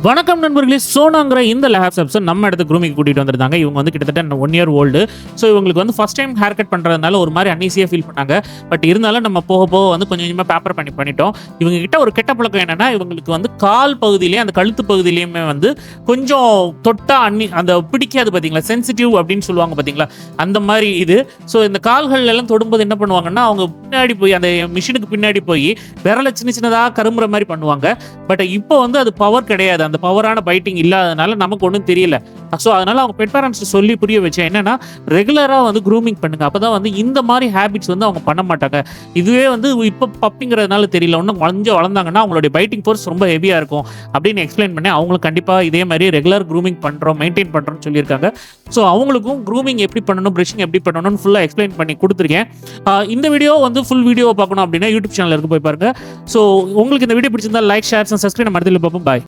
வணக்கம் நண்பர்களே, சோனாங்கிற இந்த லேப்ஸ் எபிசோட் நம்ம இடத்துக்கு க்ரூமிங் கூட்டிட்டு வந்திருந்தாங்க. இவங்க வந்து கிட்டத்தட்ட 1 இயர் ஓல்டு. ஸோ இவங்களுக்கு வந்து ஃபர்ஸ்ட் டைம் ஹேர் கட் பண்ணுறதுனால ஒரு மாதிரி அன்ஈஸியாக ஃபீல் பண்ணாங்க. பட் இருந்தாலும் நம்ம போக போக வந்து கொஞ்சம் கொஞ்சமாக பேப்பர் பண்ணிட்டோம். இவங்க கிட்ட ஒரு கெட்ட பழக்கம் என்னன்னா, இவங்களுக்கு வந்து கால் பகுதியிலேயே அந்த கழுத்து பகுதியிலையுமே வந்து கொஞ்சம் தொட்டா அந்த பிடிக்காது பார்த்தீங்களா, சென்சிட்டிவ் அப்படின்னு சொல்லுவாங்க பார்த்தீங்களா, அந்த மாதிரி இது. ஸோ இந்த கால்கள் எல்லாம் தொடும்போது என்ன பண்ணுவாங்கன்னா, அவங்க பின்னாடி போய் அந்த மிஷினுக்கு பின்னாடி போய் விரலை சின்ன சின்னதாக கரும்புற மாதிரி பண்ணுவாங்க. பட் இப்போ வந்து அது பவர் கிடையாது, அந்த பவரான பைட்டிங் இல்லாதனால நமக்கு ஒன்றும் தெரியல. ஸோ அதனால அவங்க பெட் பேரண்ட்ஸ் சொல்லி புரிய வச்சேன் என்னன்னா, ரெகுலராக வந்து க்ரூமிங் பண்ணுங்க, அப்பதான் வந்து இந்த மாதிரி ஹேபிட்ஸ் வந்து அவங்க பண்ண மாட்டாங்க. இதுவே வந்து இப்போ பப்பிங்கிறதுனால தெரியல, இன்னும் கொஞ்சம் வளர்ந்தாங்கன்னா அவங்களுடைய பைட்டிங் ஃபோர்ஸ் ரொம்ப ஹெவியாக இருக்கும் அப்படின்னு எக்ஸ்பிளைன் பண்ணி அவங்களுக்கு கண்டிப்பாக இதே மாதிரி ரெகுலர் க்ரூமிங் பண்ணுறோம், மெயின்டைன் பண்ணுறோம்னு சொல்லியிருக்காங்க. ஸோ அவங்களுக்கும் க்ரூமிங் எப்படி பண்ணணும், ப்ரஷிங் எப்படி பண்ணணும்னு ஃபுல்லாக எக்ஸ்பிளைன் பண்ணி கொடுத்துருக்கேன். இந்த வீடியோ வந்து ஃபுல் வீடியோ பார்க்கணும் அப்படின்னா யூடியூப் சேனலுக்கு போய் பாருங்க. ஸோ உங்களுக்கு இந்த வீடியோ பிடிச்சிருந்தா லைக், ஷேர், சப்ஸ்கிரைப். நம்ம அடுத்த பார்ப்போம். பாய்.